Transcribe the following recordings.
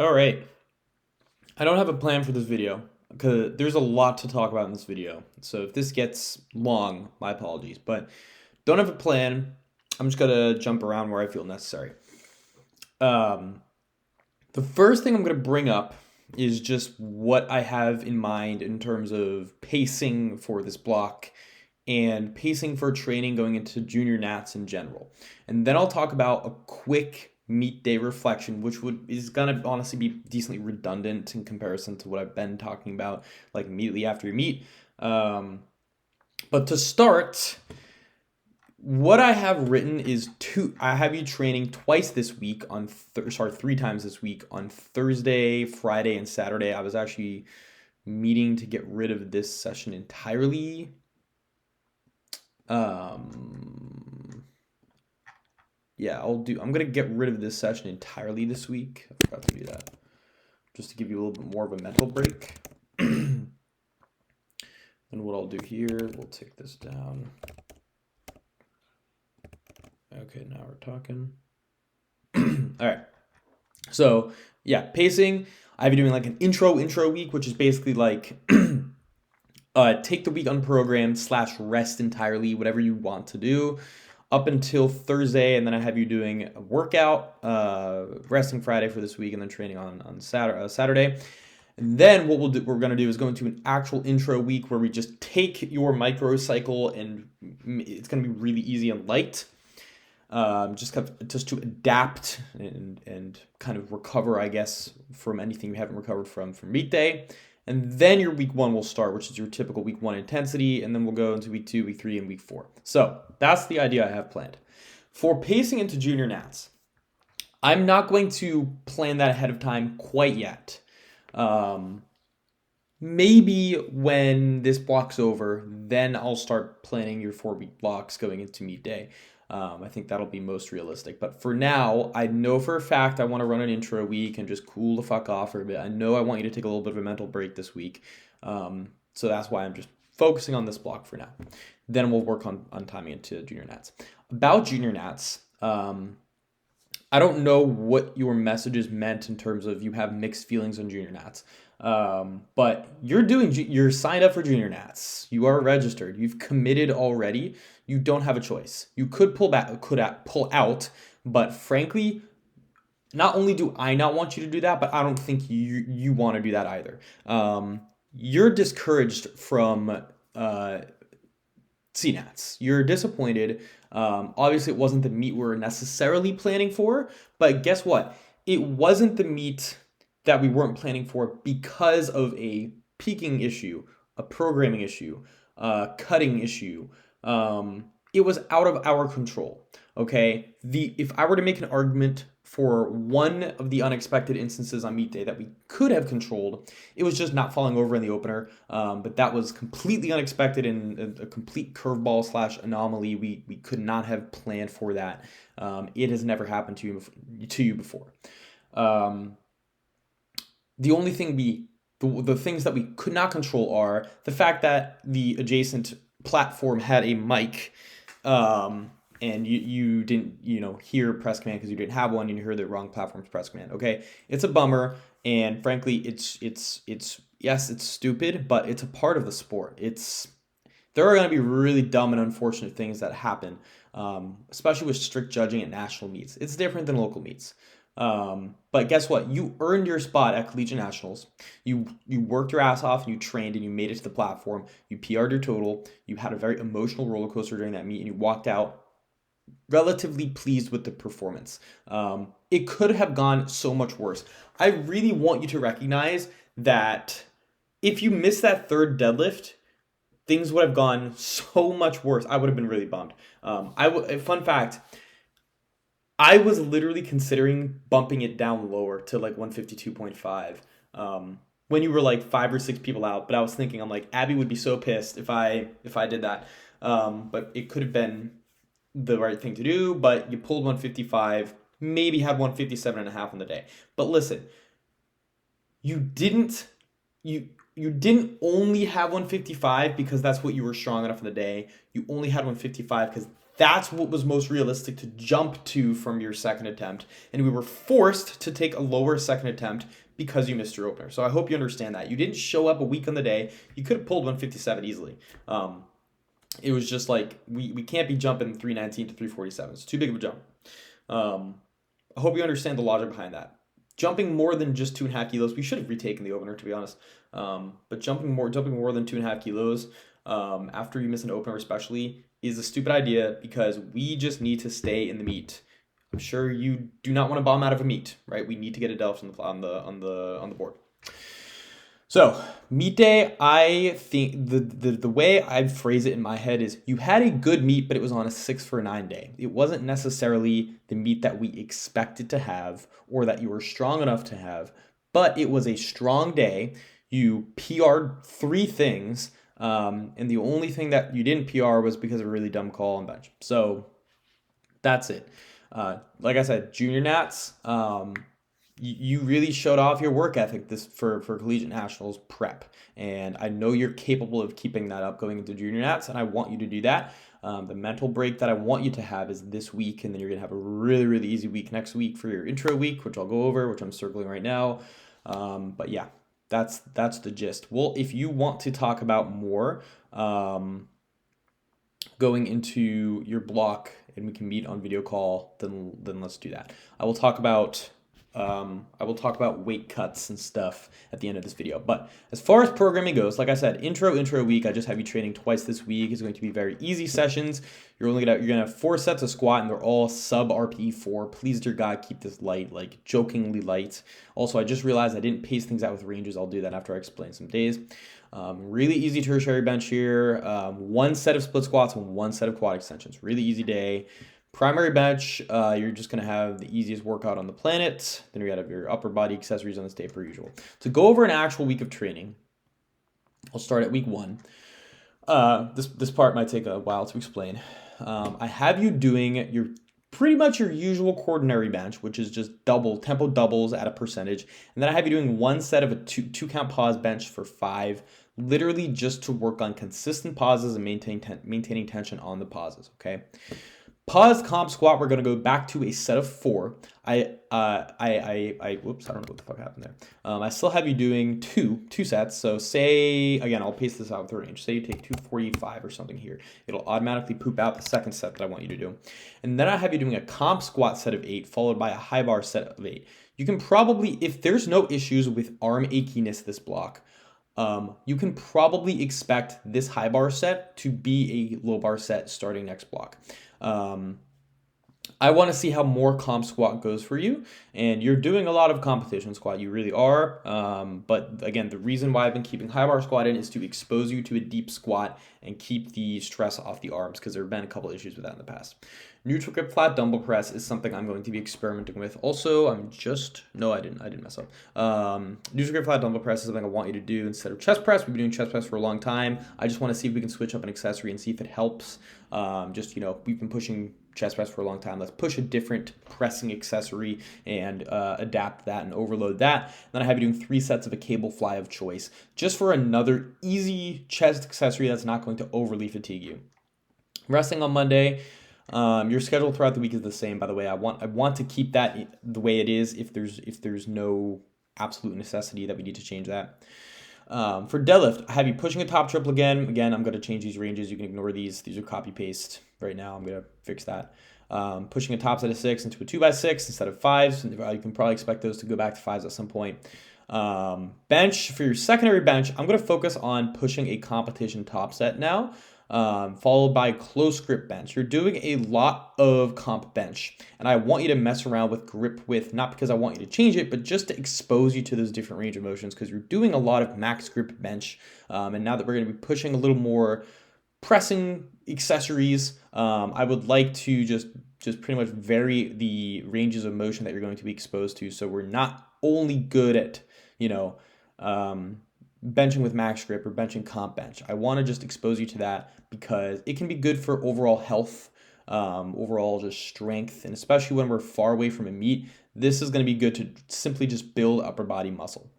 All right. I don't have a plan for this video because there's a lot to talk about in this video. So if this gets long, my apologies, but don't have a plan. I'm just gonna jump around where I feel necessary. Um, the first thing I'm gonna bring up is just what I have in mind in terms of pacing for this block and pacing for training going into junior nats in general. And then I'll talk about a quick meet day reflection, which would is gonna honestly be decently redundant in comparison to what I've been talking about, like immediately after your meet. Um, but to start, what I have written is I have you training twice this week three times this week on Thursday, Friday, and Saturday. I was actually meeting to get rid of this session entirely. Yeah, I'm gonna get rid of this session entirely this week. I forgot to do that. Just to give you a little bit more of a mental break. And what I'll do here, we'll take this down. Okay, now we're talking. All right. So yeah, pacing. I've been doing like an intro week, which is basically like take the week unprogrammed / rest entirely, whatever you want to do, up until Thursday, and then I have you doing a workout, resting Friday for this week, and then training on Saturday. And then we're gonna do is go into an actual intro week where we just take your microcycle, and it's gonna be really easy and light. Just to adapt and kind of recover, I guess, from anything you haven't recovered from meet day. And then your week one will start, which is your typical week one intensity, and then we'll go into week 2, week 3, and week 4. So that's the idea I have planned. For pacing into junior nats, I'm not going to plan that ahead of time quite yet. Maybe when this block's over, then I'll start planning your 4-week blocks going into meet day. I think that'll be most realistic. But for now, I know for a fact I want to run an intro week and just cool the fuck off for a bit. I know I want you to take a little bit of a mental break this week. So that's why I'm just focusing on this block for now. Then we'll work on timing into junior nats. About junior nats, I don't know what your messages meant in terms of you have mixed feelings on junior nats. But you're signed up for junior nats. You are registered. You've committed already. You don't have a choice. You could pull out, but frankly, not only do I not want you to do that, but I don't think you want to do that either. You're discouraged from CNATs. You're disappointed. Obviously, it wasn't the meet we're necessarily planning for, but guess what? It wasn't the meet that we weren't planning for because of a peaking issue, a programming issue, a cutting issue. It was out of our control. Okay, if I were to make an argument for one of the unexpected instances on meet day that we could have controlled, it was just not falling over in the opener. But that was completely unexpected and a complete curveball / anomaly. We could not have planned for that. It has never happened to you before. The only thing the things that we could not control are the fact that the adjacent platform had a mic, and you didn't hear press command because you didn't have one, and you heard the wrong platform's press command. Okay, it's a bummer, and frankly, it's yes, it's stupid, but it's a part of the sport. There are going to be really dumb and unfortunate things that happen, especially with strict judging at national meets. It's different than local meets. But guess what? You earned your spot at Collegiate Nationals. You worked your ass off and you trained and you made it to the platform. You PR'd your total. You had a very emotional roller coaster during that meet and you walked out relatively pleased with the performance. It could have gone so much worse. I really want you to recognize that if you missed that third deadlift, things would have gone so much worse. I would have been really bummed. Fun fact, I was literally considering bumping it down lower to like 152.5 when you were like 5 or 6 people out. But I was thinking, I'm like, Abby would be so pissed if I did that. But it could have been the right thing to do. But you pulled 155, maybe had 157.5 on the day. But listen, you didn't only have 155 because that's what you were strong enough in the day. You only had 155 because That's what was most realistic to jump to from your second attempt. And we were forced to take a lower second attempt because you missed your opener. So I hope you understand that. You didn't show up a week on the day. You could have pulled 157 easily. It was just like, we can't be jumping 319 to 347. It's too big of a jump. I hope you understand the logic behind that. Jumping more than just 2.5 kilos, we should have retaken the opener, to be honest. But jumping more than 2.5 kilos after you miss an opener, especially, is a stupid idea because we just need to stay in the meet. I'm sure you do not want to bomb out of a meet, right? We need to get a delft on the board. So meet day, I think the way I'd phrase it in my head is you had a good meet, but it was on a 6 for 9 day. It wasn't necessarily the meet that we expected to have or that you were strong enough to have, but it was a strong day. You PR'd 3 things, and the only thing that you didn't PR was because of a really dumb call on bench. So that's it. Like I said, junior nats, you really showed off your work ethic for Collegiate Nationals prep. And I know you're capable of keeping that up going into junior nats, and I want you to do that. The mental break that I want you to have is this week, and then you're going to have a really, really easy week next week for your intro week, which I'll go over, which I'm circling right now. But yeah, that's the gist. Well, if you want to talk about more going into your block and we can meet on video call, then let's do that. I will talk about weight cuts and stuff at the end of this video. But as far as programming goes, like I said, intro week, I just have you training twice this week. It's going to be very easy sessions. You're gonna have 4 sets of squat, and they're all sub RPE 4. Please, dear God, keep this light, like jokingly light. Also, I just realized I didn't pace things out with ranges. I'll do that after I explain some days. Really easy tertiary bench here. 1 set of split squats and 1 set of quad extensions. Really easy day. Primary bench, you're just going to have the easiest workout on the planet. Then you got your upper body accessories on this day per usual. To go over an actual week of training, I'll start at week 1. This part might take a while to explain. I have you doing pretty much your usual quaternary bench, which is just tempo doubles at a percentage. And then I have you doing 1 set of a two count pause bench for 5, literally just to work on consistent pauses and maintaining tension on the pauses, okay? Pause comp squat, we're going to go back to a set of 4. Whoops, I don't know what the fuck happened there. I still have you doing two sets. So say, again, I'll paste this out with the range. Say you take 245 or something here. It'll automatically poop out the second set that I want you to do. And then I have you doing a comp squat set of 8 followed by a high bar set of 8. You can probably, if there's no issues with arm achiness this block, you can probably expect this high bar set to be a low bar set starting next block. I want to see how more comp squat goes for you, and you're doing a lot of competition squat. You really are. But again, the reason why I've been keeping high bar squat in is to expose you to a deep squat and keep the stress off the arms, because there have been a couple issues with that in the past. Neutral grip flat dumbbell press is something I'm going to be experimenting with. Also, I didn't mess up. Neutral grip flat dumbbell press is something I want you to do instead of chest press. We've been doing chest press for a long time. I just want to see if we can switch up an accessory and see if it helps. We've been pushing chest press for a long time. Let's push a different pressing accessory and adapt that and overload that. Then I have you doing 3 sets of a cable fly of choice, just for another easy chest accessory that's not going to overly fatigue you. Resting on Monday. Your schedule throughout the week is the same, by the way. I want to keep that the way it is if there's no absolute necessity that we need to change that. For deadlift, I have you pushing a top triple again. Again, I'm going to change these ranges. You can ignore these. These are copy paste right now. I'm going to fix that. Pushing a top set of 6 into a 2x6 instead of 5s. You can probably expect those to go back to 5s at some point. Bench, for your secondary bench, I'm going to focus on pushing a competition top set now. Followed by close grip bench. You're doing a lot of comp bench, and I want you to mess around with grip width, not because I want you to change it, but just to expose you to those different range of motions, because you're doing a lot of max grip bench. And now that we're going to be pushing a little more pressing accessories, I would like to just pretty much vary the ranges of motion that you're going to be exposed to, so we're not only good at, benching with max grip or benching comp bench. I want to just expose you to that because it can be good for overall health, overall just strength, and especially when we're far away from a meet, this is going to be good to simply just build upper body muscle.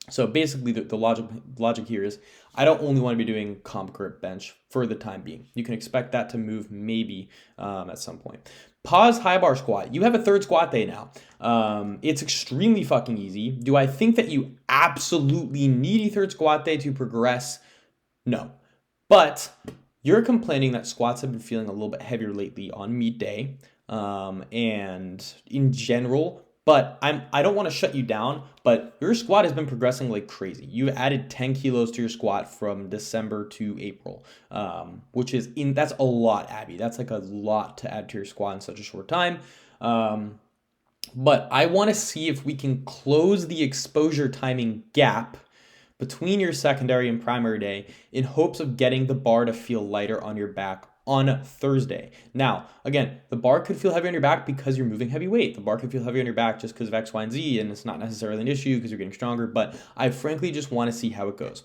So basically, the logic here is I don't only want to be doing comp grip bench for the time being. You can expect that to move maybe at some point. Pause high bar squat. You have a third squat day now. It's extremely fucking easy. Do I think that you absolutely need a third squat day to progress? No. But you're complaining that squats have been feeling a little bit heavier lately on meet day, and in general. But I don't want to shut you down, but your squat has been progressing like crazy. You added 10 kilos to your squat from December to April, which is that's a lot, Abby. That's like a lot to add to your squat in such a short time. But I want to see if we can close the exposure timing gap between your secondary and primary day in hopes of getting the bar to feel lighter on your back on Thursday. Now, again, the bar could feel heavy on your back because you're moving heavy weight. The bar could feel heavy on your back just because of X, Y, and Z, and it's not necessarily an issue because you're getting stronger, but I frankly just want to see how it goes.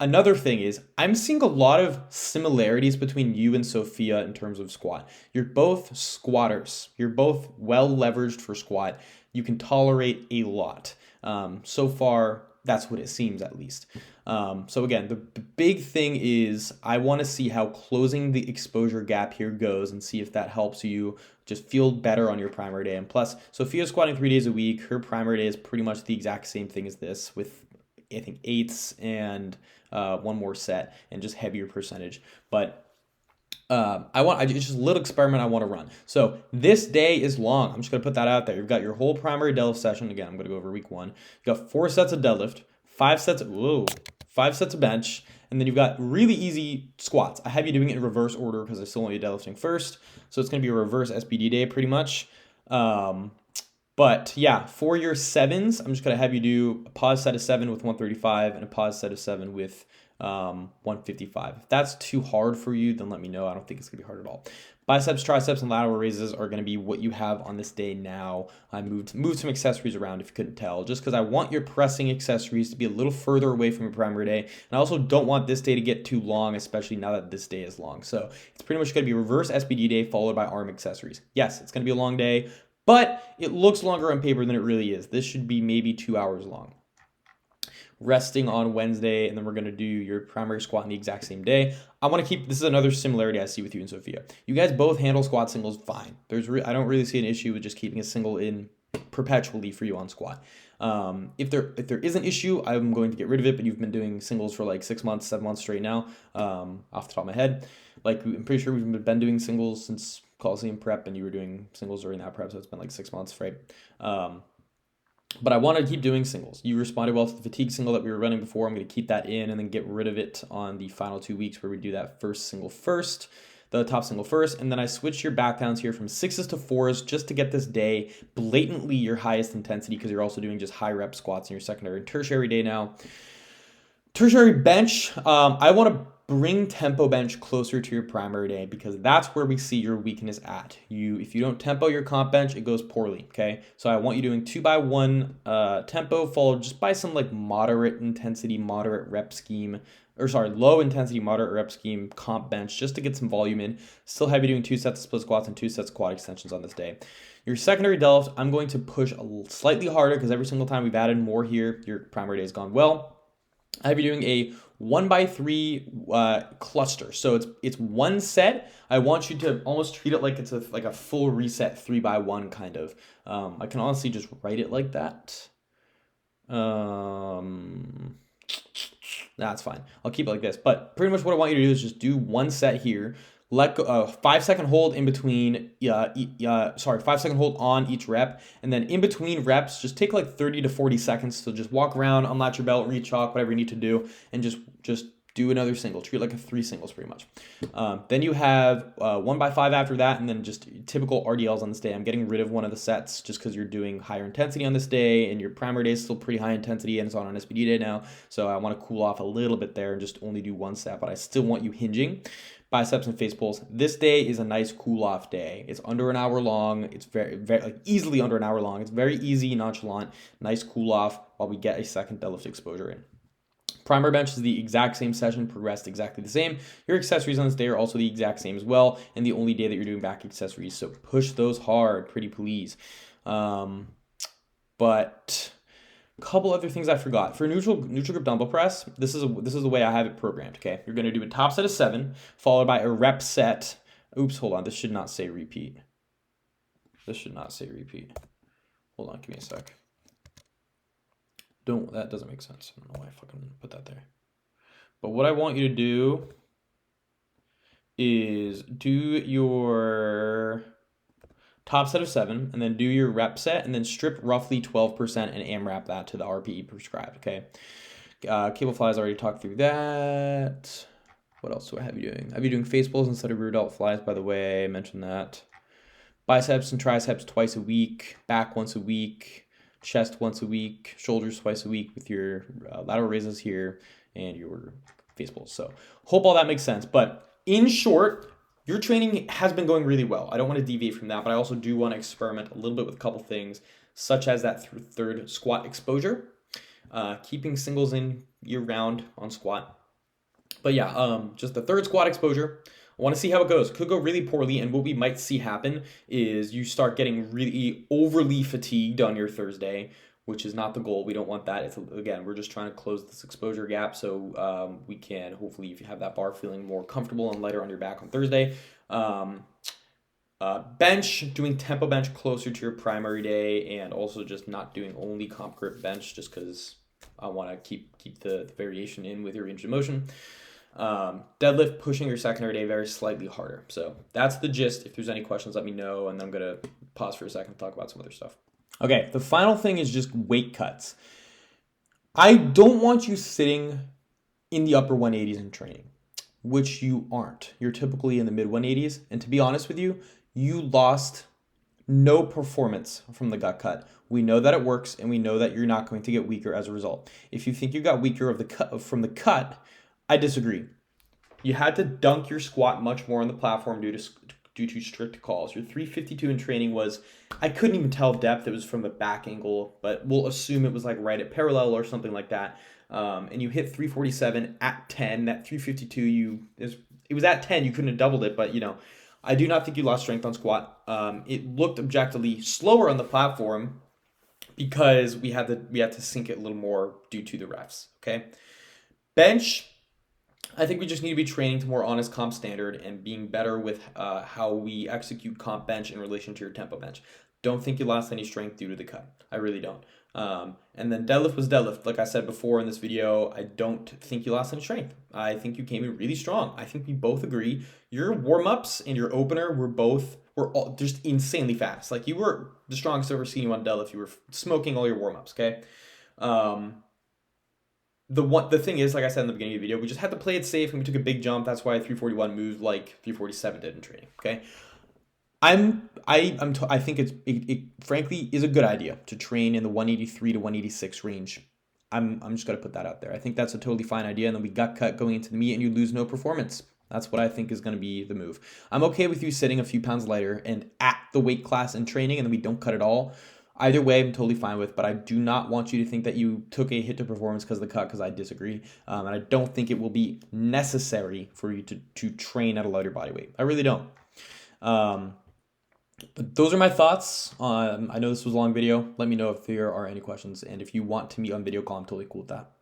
Another thing is I'm seeing a lot of similarities between you and Sophia in terms of squat. You're both squatters. You're both well leveraged for squat. You can tolerate a lot. So far, that's what it seems at least. So again, the big thing is I want to see how closing the exposure gap here goes and see if that helps you just feel better on your primary day. And plus, Sophia's squatting 3 days a week. Her primary day is pretty much the exact same thing as this with, I think, eights and one more set and just heavier percentage. But it's just a little experiment I want to run. So this day is long. I'm just going to put that out there. You've got your whole primary deadlift session. Again, I'm going to go over week 1. You've got 4 sets of deadlift, 5 sets of bench, and then you've got really easy squats. I have you doing it in reverse order because I still want you deadlifting first. So it's going to be a reverse SBD day pretty much. But yeah, for your sevens, I'm just going to have you do a pause set of 7 with 135 and a pause set of 7 with 155. If that's too hard for you, then let me know. I don't think it's going to be hard at all. Biceps, triceps, and lateral raises are going to be what you have on this day now. I moved some accessories around if you couldn't tell, just because I want your pressing accessories to be a little further away from your primary day. And I also don't want this day to get too long, especially now that this day is long. So it's pretty much going to be reverse SBD day followed by arm accessories. Yes, it's going to be a long day, but it looks longer on paper than it really is. This should be maybe 2 hours long. Resting on Wednesday, and then we're going to do your primary squat on the exact same day. I want to keep, this is another similarity I see with you and Sophia. You guys both handle squat singles fine. I don't really see an issue with just keeping a single in perpetually for you on squat. If there is an issue, I'm going to get rid of it, but you've been doing singles for like 6 months, 7 months straight now, off the top of my head. Like, I'm pretty sure we've been doing singles since Coliseum prep, and you were doing singles during that prep, so it's been like 6 months, right? But I want to keep doing singles. You responded well to the fatigue single that we were running before. I'm going to keep that in and then get rid of it on the final 2 weeks where we do that first single first, the top single first. And then I switched your back downs here from 6s to 4s just to get this day blatantly your highest intensity because you're also doing just high rep squats in your secondary and tertiary day now. Tertiary bench, I want to bring tempo bench closer to your primary day because that's where we see your weakness at. If you don't tempo your comp bench, it goes poorly, okay? So I want you doing 2x1 tempo followed just by some like moderate intensity, moderate rep scheme, low intensity, moderate rep scheme comp bench just to get some volume in. Still have you doing 2 sets of split squats and 2 sets of quad extensions on this day. Your secondary deadlift, I'm going to push slightly harder because every single time we've added more here, your primary day has gone well. I have you doing a 1x3 cluster. So it's one set. I want you to almost treat it like it's a full reset 3x1 kind of. I can honestly just write it like that. That's fine. I'll keep it like this. But pretty much what I want you to do is just do one set here. Let go, 5 second hold in between, 5 second hold on each rep. And then in between reps, just take like 30 to 40 seconds. So just walk around, unlatch your belt, re-chalk, whatever you need to do. And just do another single. Treat it like a 3 singles pretty much. Then you have 1x5 after that. And then just typical RDLs on this day. I'm getting rid of one of the sets just because you're doing higher intensity on this day. And your primary day is still pretty high intensity and it's on an SBD day now. So I want to cool off a little bit there and just only do one set. But I still want you hinging. Biceps and face pulls. This day is a nice cool off day. It's under an hour long. It's very, very like easily under an hour long. It's very easy, nonchalant, nice cool off while we get a second deadlift exposure in. Primary bench is the exact same session, progressed exactly the same. Your accessories on this day are also the exact same as well, and the only day that you're doing back accessories. So push those hard, pretty please. But Couple other things I forgot. For neutral grip dumbbell press, this is the way I have it programmed, okay? You're going to do a top set of 7 followed by a rep set. Oops, hold on. This should not say repeat. This should not say repeat. Hold on, give me a sec. That doesn't make sense. I don't know why I fucking put that there. But what I want you to do is do your top set of 7, and then do your rep set, and then strip roughly 12% and AMRAP that to the RPE prescribed, okay? Cable flies, I already talked through that. What else do I have you doing? I have you doing face pulls instead of rear delt flies, by the way. I mentioned that. Biceps and triceps twice a week, back once a week, chest once a week, shoulders twice a week with your lateral raises here and your face pulls. So hope all that makes sense. But in short, your training has been going really well. I don't want to deviate from that, but I also do want to experiment a little bit with a couple things, such as that third squat exposure, keeping singles in year round on squat. But yeah, just the third squat exposure. I want to see how it goes. Could go really poorly, and what we might see happen is you start getting really overly fatigued on your Thursday, which is not the goal. We don't want that. It's, again, we're just trying to close this exposure gap so we can hopefully, if you have that bar, feeling more comfortable and lighter on your back on Thursday. Bench, doing tempo bench closer to your primary day, and also just not doing only comp grip bench just because I want to keep the variation in with your range of motion. Deadlift, pushing your secondary day very slightly harder. So that's the gist. If there's any questions, let me know, and then I'm going to pause for a second and talk about some other stuff. Okay, the final thing is just weight cuts. I don't want you sitting in the upper 180s in training, which you aren't. You're typically in the mid 180s, and to be honest with you, you lost no performance from the gut cut. We know that it works, and we know that you're not going to get weaker as a result. If you think you got weaker from the cut, I disagree. You had to dunk your squat much more on the platform due to strict calls. Your 352 in training was, I couldn't even tell depth. It was from a back angle, but we'll assume it was like right at parallel or something like that. And you hit 347 at 10. That 352, it was at 10. You couldn't have doubled it, but I do not think you lost strength on squat. It looked objectively slower on the platform because we had to sync it a little more due to the refs. Okay, bench. I think we just need to be training to more honest comp standard and being better with how we execute comp bench in relation to your tempo bench. Don't think you lost any strength due to the cut. I really don't. And then deadlift was deadlift. Like I said before in this video, I don't think you lost any strength. I think you came in really strong. I think we both agree. Your warm-ups and your opener were all just insanely fast. Like, you were the strongest I've ever seen you on deadlift. You were smoking all your warm-ups, okay? The thing is, like I said in the beginning of the video, we just had to play it safe, and we took a big jump. That's why 341 moved like 347 did in training. Okay, I think it frankly is a good idea to train in the 183 to 186 range. I'm just gonna put that out there. I think that's a totally fine idea, and then we gut cut going into the meet, and you lose no performance. That's what I think is going to be the move. I'm okay with you sitting a few pounds lighter and at the weight class in training, and then we don't cut at all. Either way, I'm totally fine with, but I do not want you to think that you took a hit to performance because of the cut, because I disagree. And I don't think it will be necessary for you to train at a lighter body weight. I really don't. But those are my thoughts. I know this was a long video. Let me know if there are any questions. And if you want to meet on video call, I'm totally cool with that.